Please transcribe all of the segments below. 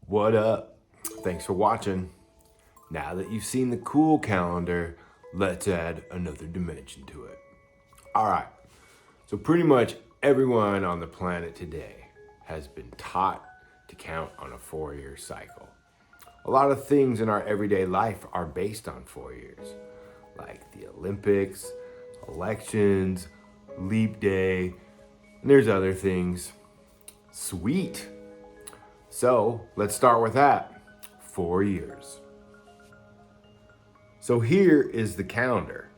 What up? Thanks for watching. Now that you've seen the cool calendar, let's add another dimension to it. All right, so pretty much everyone on the planet today has been taught to count on a 4-year cycle. A lot of things in our everyday life are based on 4 years, like the Olympics, elections, leap day, and there's other things. Sweet. So let's start with that. 4 years. So here is the calendar.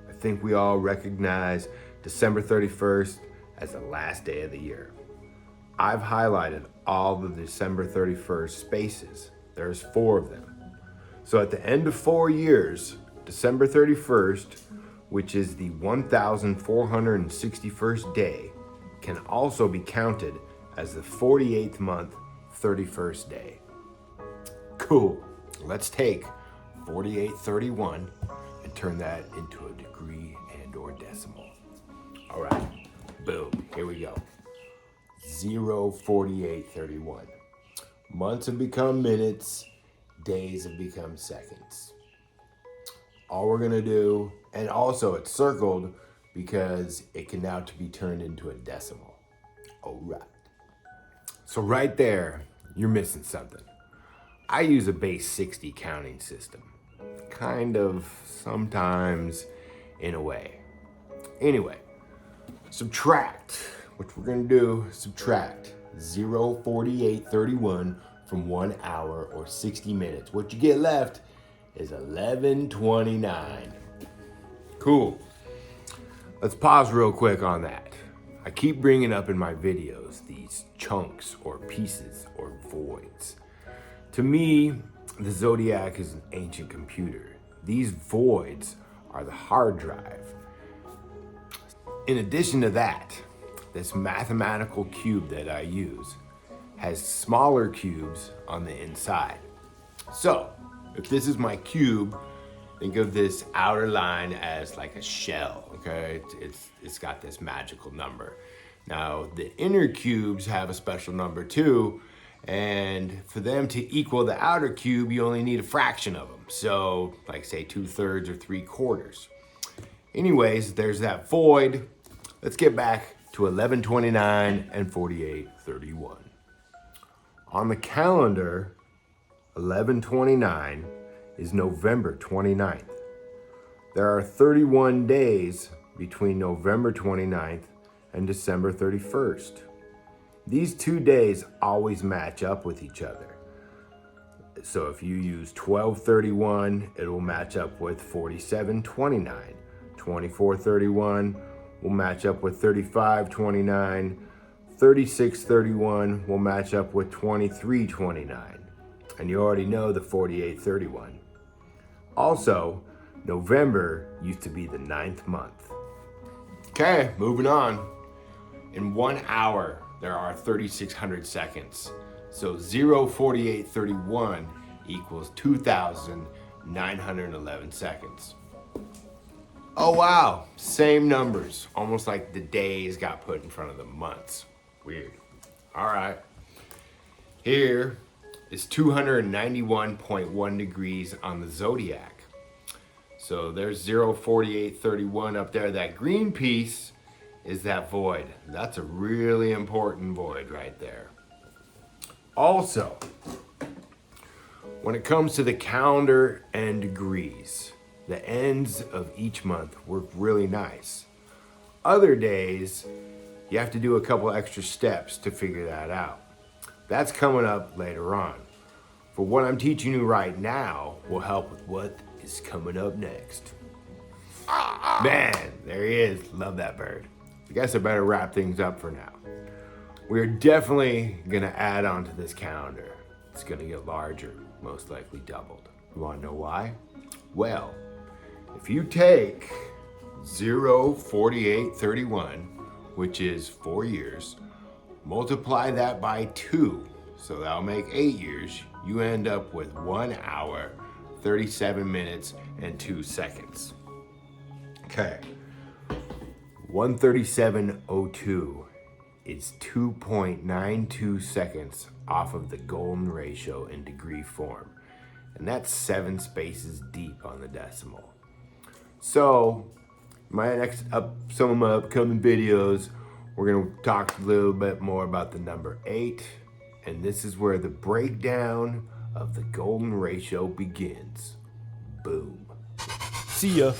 I think we all recognize December 31st as the last day of the year. I've highlighted all the December 31st spaces. There's 4 of them. So at the end of 4 years, December 31st, which is the 1461st day, can also be counted as the 48th month, 31st day. Cool. Let's take 4831 and turn that into a degree and or decimal. All right. Boom. Here we go. 04831. Months have become minutes. Days have become seconds. All we're going to do, and also it's circled because it can now be turned into a decimal. All right. So right there, you're missing something. I use a base 60 counting system. Kind of, sometimes, in a way. Anyway, subtract. What we're gonna do, subtract 04831 from 1 hour or 60 minutes. What you get left is 1129. Cool. Let's pause real quick on that. I keep bringing up in my videos these chunks or pieces or voids. To me, the zodiac is an ancient computer. These voids are the hard drive. In addition to that, this mathematical cube that I use has smaller cubes on the inside. So, if this is my cube, think of this outer line as like a shell, okay? It's got this magical number. Now, the inner cubes have a special number too, and for them to equal the outer cube, you only need a fraction of them. So, like say 2/3 or 3/4. Anyways, there's that void. Let's get back to 1129 and 4831. On the calendar, 1129 is November 29th. There are 31 days between November 29th and December 31st. These 2 days always match up with each other. So if you use 1231, it will match up with 4729. 2431 will match up with 3529. 3631 will match up with 2329. And you already know the 4831. Also, November used to be the 9th month. Okay, moving on. In 1 hour, there are 3,600 seconds. So 04831 equals 2,911 seconds. Oh wow, same numbers. Almost like the days got put in front of the months. Weird. All right. Here is 291.1 degrees on the zodiac. So there's 04831 up there. That green piece is that void. That's a really important void right there. Also, when it comes to the calendar and degrees, the ends of each month work really nice. Other days, you have to do a couple extra steps to figure that out. That's coming up later on. For what I'm teaching you right now will help with what is coming up next. Man, there he is. Love that bird. I guess I better wrap things up for now. We're definitely gonna add on to this calendar. It's gonna get larger, most likely doubled. You wanna know why? Well, if you take 04831, which is 4 years, multiply that by 2, so that'll make 8 years, you end up with 1 hour, 37 minutes, and 2 seconds. Okay, 137.02 is 2.92 seconds off of the golden ratio in degree form. And that's 7 spaces deep on the decimal. So, some of my upcoming videos, we're gonna talk a little bit more about the number 8. And this is where the breakdown of the golden ratio begins. Boom. See ya.